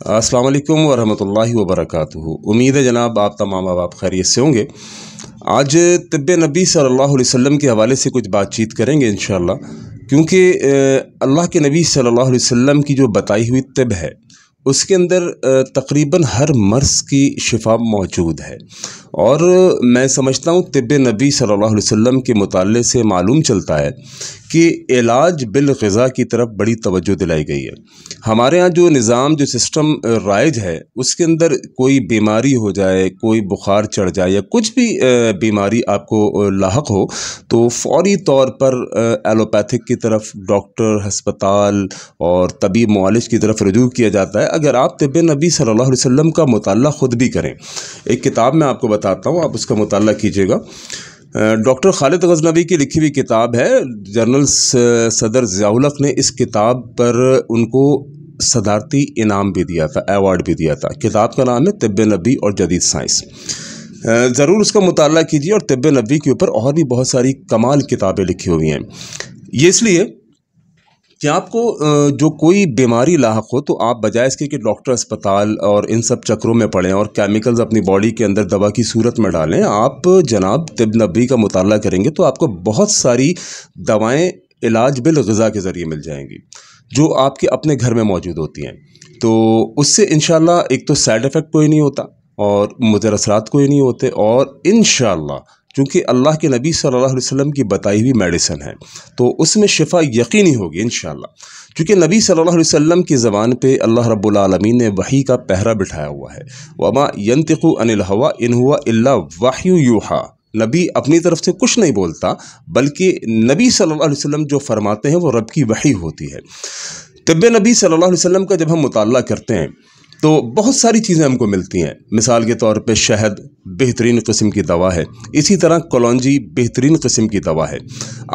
अस्सलाम वालेकुम वरहमतुल्लाहि वबरकातुहू। उम्मीद है जनाब आप तमाम आप खैरियत से होंगे। आज तिब्बे नबी सल्लल्लाहु अलैहि वसल्लम के हवाले से कुछ बातचीत करेंगे इंशाअल्लाह, क्योंकि अल्लाह के नबी सल्लल्लाहु अलैहि वसल्लम की जो बताई हुई तिब है उसके अंदर तकरीबन हर मर्ज़ की शिफा मौजूद है। और मैं समझता हूँ तिब्बे नबी सल्लल्लाहु अलैहि वसल्लम के मुताले से मालूम चलता है कि इलाज बिल ग़िज़ा की तरफ बड़ी तवज्जो दिलाई गई है। हमारे यहाँ जो निज़ाम जो सिस्टम राइज है उसके अंदर कोई बीमारी हो जाए, कोई बुखार चढ़ जाए या कुछ भी बीमारी आपको लाहक हो तो फ़ौरी तौर पर एलोपैथिक की तरफ डॉक्टर, हस्पताल और तबीब मुआलिज की तरफ रुजू किया जाता है। अगर आप तिब्बे नबी सल्लल्लाहु अलैहि वसल्लम का मुताला ख़ुद भी करें, एक किताब मैं आपको बताता हूँ, आप उसका मुताला कीजिएगा। डॉक्टर खालिद गज़नवी की लिखी हुई किताब है। जनरल सदर ज़िया-उल-हक़ ने इस किताब पर उनको सदारती इनाम भी दिया था, अवार्ड भी दिया था। किताब का नाम है तिब्बे नबी और जदीद साइंस। ज़रूर उसका मुताला कीजिए। और तिब्बे नबी के ऊपर और भी बहुत सारी कमाल किताबें लिखी हुई हैं। ये इसलिए कि आपको जो कोई बीमारी लाहक हो तो आप बजाय इसके कि डॉक्टर, अस्पताल और इन सब चक्रों में पड़ें और केमिकल्स अपनी बॉडी के अंदर दवा की सूरत में डालें, आप जनाब तिब नबी का मुताला करेंगे तो आपको बहुत सारी दवाएं इलाज बिल ग़िज़ा के ज़रिए मिल जाएंगी जो आपके अपने घर में मौजूद होती हैं। तो उससे इंशाअल्लाह एक तो साइड इफ़ेक्ट कोई नहीं होता और मुज़र असरात कोई नहीं होते, और इंशाअल्लाह चूँकि अल्लाह के नबी सल्लल्लाहु अलैहि वसल्लम की बताई हुई मेडिसिन है तो उसमें शिफा यकीनी होगी इंशाअल्लाह। चूँकि नबी सल्लल्लाहु अलैहि वसल्लम की ज़बान पे अल्लाह रब्बुल आलमीन ने वही का पहरा बिठाया हुआ है। वमा यंतिक़ु अनिल हवा इन हुवा इल्ला वह्यु यूहा। नबी अपनी तरफ से कुछ नहीं बोलता, बल्कि नबी सल्लल्लाहु अलैहि वसल्लम जो फरमाते हैं वो रब की वही होती है। तिब्बे नबी सल्लल्लाहु अलैहि वसल्लम का जब हम मुताला करते हैं तो बहुत सारी चीज़ें हमको मिलती हैं। मिसाल के तौर पे शहद बेहतरीन किस्म की दवा है, इसी तरह कलौंजी बेहतरीन किस्म की दवा है।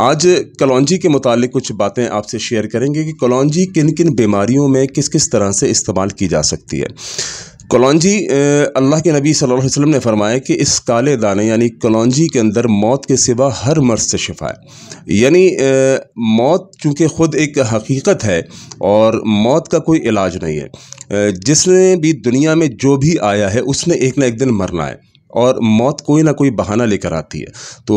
आज कलौंजी के मुतालिक कुछ बातें आपसे शेयर करेंगे कि कलौंजी किन किन बीमारियों में किस किस तरह से इस्तेमाल की जा सकती है। कलौंजी अल्लाह के नबी सल्लल्लाहु अलैहि वसल्लम ने फरमाया कि इस काले दाने यानी कलौंजी के अंदर मौत के सिवा हर मर्ज़ से शिफा है। यानी मौत चूँकि ख़ुद एक हकीकत है और मौत का कोई इलाज नहीं है। जिसने भी दुनिया में जो भी आया है उसने एक ना एक दिन मरना है और मौत कोई ना कोई बहाना लेकर आती है। तो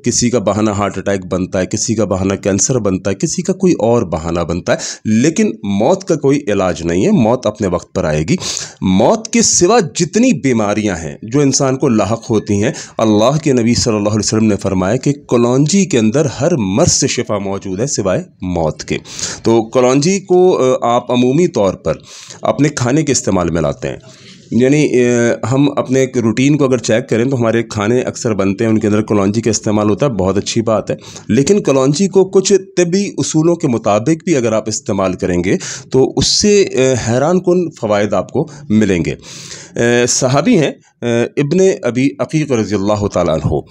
किसी का बहाना हार्ट अटैक बनता है, किसी का बहाना कैंसर बनता है, किसी का कोई और बहाना बनता है, लेकिन मौत का कोई इलाज नहीं है। मौत अपने वक्त पर आएगी। मौत के सिवा जितनी बीमारियां हैं जो इंसान को लाहक होती हैं, अल्लाह के नबी सल्लल्लाहु अलैहि वसल्लम ने फरमाया कि कलौंजी के अंदर हर मर्ज़ से शिफा मौजूद है सिवाय मौत के। तो कलौंजी को आप अमूमी तौर पर अपने खाने के इस्तेमाल में लाते हैं। यानी हम अपने एक रूटीन को अगर चेक करें तो हमारे खाने अक्सर बनते हैं, उनके अंदर कलौंजी का इस्तेमाल होता है, बहुत अच्छी बात है। लेकिन कलौंजी को कुछ तिब्बी उसूलों के मुताबिक भी अगर आप इस्तेमाल करेंगे तो उससे हैरान कुन फ़वाइद आपको मिलेंगे। सहाबी हैं इब्ने अबी अक़ीक़ रज़ियल्लाहु ताला अन्हु।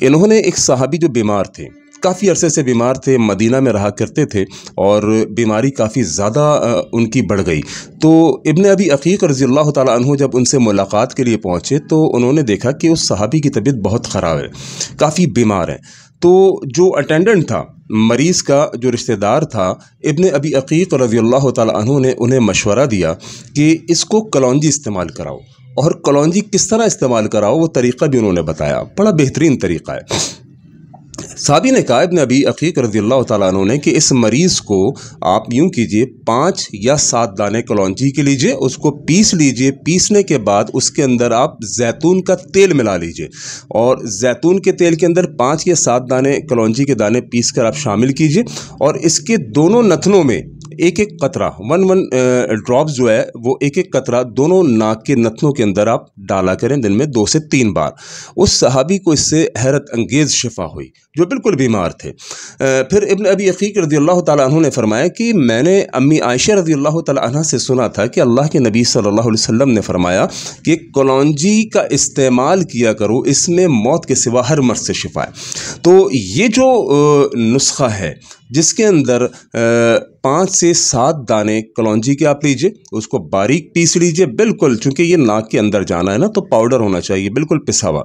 इन्होंने एक सहाबी जो बीमार थे, काफ़ी अरसे से बीमार थे, मदीना में रहा करते थे और बीमारी काफ़ी ज़्यादा उनकी बढ़ गई। तो इब्ने अबी अक़ीक़ रज़ियल्लाहु ताला अन्हु जब उनसे मुलाकात के लिए पहुँचे तो उन्होंने देखा कि उस सहाबी की तबीयत बहुत ख़राब है, काफ़ी बीमार है। तो जो अटेंडेंट था, मरीज़ का जो रिश्तेदार था, इब्ने अबी अक़ीक़ रज़ियल्लाहु ताला अन्हु ने उन्हें मशवरा दिया कि इसको कलौंजी इस्तेमाल कराओ। और कलौंजी किस तरह इस्तेमाल कराओ वो तरीक़ा भी उन्होंने बताया, बड़ा बेहतरीन तरीक़ा है। साहबी ने कहा इब्ने अबी अक़ीक़ रज़ियल्लाहु ताला अन्हु ने कि इस मरीज़ को आप यूँ कीजिए 5 या 7 दाने कलौंजी के लीजिए, उसको पीस लीजिए। पीसने के बाद उसके अंदर आप जैतून का तेल मिला लीजिए और जैतून के तेल के अंदर 5 या 7 दाने कलौंजी के दाने पीस कर आप शामिल कीजिए और इसके दोनों नथनों में एक एक कतरा 1 ड्रॉप्स जो है वो एक एक कतरा दोनों नाक के नथनों के अंदर आप डाला करें दिन में 2 से 3 बार। उस सहाबी को इससे हैरत अंगेज़ शिफा हुई जो बिल्कुल बीमार थे। फिर इब्ने अबी अक़ीक़ रज़ियल्लाहु ताला अन्हु ने फरमाया कि मैंने अम्मी आयशा रज़ियल्लाहु ताला अन्हा से सुना था कि अल्लाह के नबी सल्लल्लाहु अलैहि वसल्लम ने फरमाया कि कलौंजी का इस्तेमाल किया करो, इसमें मौत के सिवा हर मर्ज़ से शिफा है। तो ये जो नुस्खा है जिसके अंदर 5 से 7 दाने कलौंजी के आप लीजिए, उसको बारीक पीस लीजिए बिल्कुल, चूँकि ये नाक के अंदर जाना है ना तो पाउडर होना चाहिए बिल्कुल पिसा हुआ,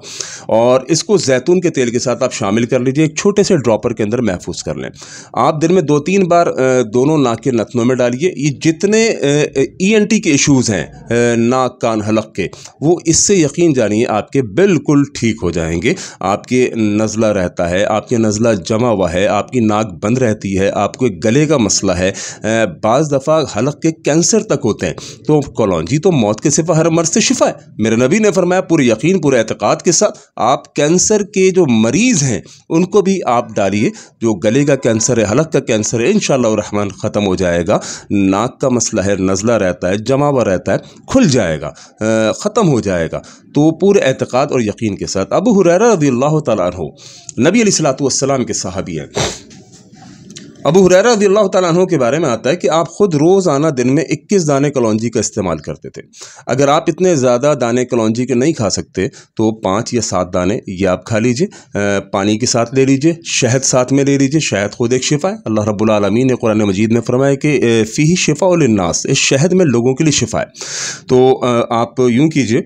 और इसको जैतून के तेल के साथ आप शामिल कर लीजिए। लीजिए, एक छोटे से ड्रॉपर के अंदर महफूज कर लें। आप दिन में 2-3 बार दोनों नाक के नथनों में डालिए। ये जितने ENT के इश्यूज़ हैं, नाक कान हलक के, वो इससे यकीन जानिए आपके बिल्कुल ठीक हो जाएंगे। आपके नज़ला रहता है, आपके नज़ला जमा हुआ है, आपकी नाक बंद रहती है, आपको एक गले का मसला है, बाज़ दफ़ा हलक के कैंसर तक होते हैं, तो कलौंजी तो मौत के सिवा हर मर्ज़ से शिफा है। मेरे नबी ने फरमाया पूरे यकीन पूरे एतक़ाद के साथ, आप कैंसर के जो मरीज़ हैं उनको भी आप डालिए। जो गले का कैंसर है, हलक का कैंसर है, इंशाअल्लाह रहमान ख़त्म हो जाएगा। नाक का मसला है, नज़ला रहता है, जमा हुआ रहता है, खुल जाएगा, ख़त्म हो जाएगा। तो पूरे एतक़ाद और यकीन के साथ। अबू हुरैरा रज़ियल्लाहु तआला अन्हु नबी अलैहिस्सलातु वस्सलाम के सहाबी हैं। अबू हुरैरा रज़ियल्लाहु तआला अन्हु के बारे में आता है कि आप ख़ुद रोज़ाना दिन में 21 दाने कलौंजी का इस्तेमाल करते थे। अगर आप इतने ज़्यादा दाने कलौंजी के नहीं खा सकते तो 5 या 7 दाने ये आप खा लीजिए, पानी के साथ ले लीजिए, शहद साथ में ले लीजिए। शहद खुद एक शिफ़ा है। अल्लाह रब्बुल आलमीन ने कुरान मजीद में फरमाया कि फ़ीही शिफ़ाउल लिन्नास, इस शहद में लोगों के लिए शिफ़ा है। तो आप यूँ कीजिए,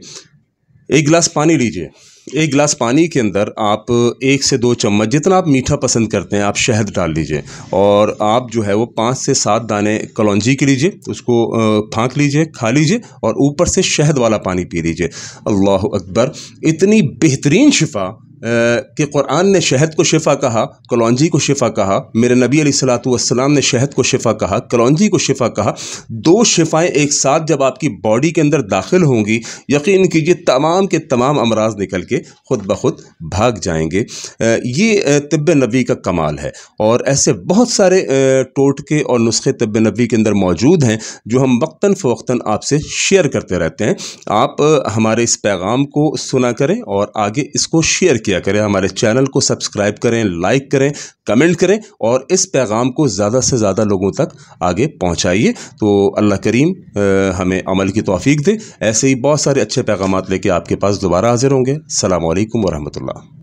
1 गिलास पानी लीजिए, 1 गिलास पानी के अंदर आप 1 से 2 चम्मच, जितना आप मीठा पसंद करते हैं, आप शहद डाल लीजिए और आप जो है वो 5 से 7 दाने कलौंजी के लीजिए, उसको फाँक लीजिए, खा लीजिए और ऊपर से शहद वाला पानी पी लीजिए। अल्लाह अकबर! इतनी बेहतरीन शिफ़ा कि कुरान ने शहद को शिफ़ा कहा, कलौंजी को शिफ़ा कहा, मेरे नबी अलैहिस्सलातु वस्सलाम ने शहद को शिफ़ा कहा, कलौंजी को शिफ़ा कहा। 2 शिफ़ाएँ एक साथ जब आपकी बॉडी के अंदर दाखिल होंगी, यकीन कीजिए तमाम के तमाम अमराज निकल के ख़ुद ब खुद भाग जाएंगे। ये तिब्ब नबी का कमाल है और ऐसे बहुत सारे टोटके और नुस्खे तिब्ब नबी के अंदर मौजूद हैं जो हम वक्तन फ़वक्तन आपसे शेयर करते रहते हैं। आप हमारे इस पैगाम को सुना करें और आगे इसको शेयर किया करें। हमारे चैनल को सब्सक्राइब करें, लाइक करें, कमेंट करें और इस पैगाम को ज़्यादा से ज़्यादा लोगों तक आगे पहुँचाइए। तो अल्लाह करीम हमें अमल की तौफीक दे। ऐसे ही बहुत सारे अच्छे पैगामात लेके आपके पास दोबारा हाजिर होंगे। अस्सलामु अलैकुम व रहमतुल्लाह।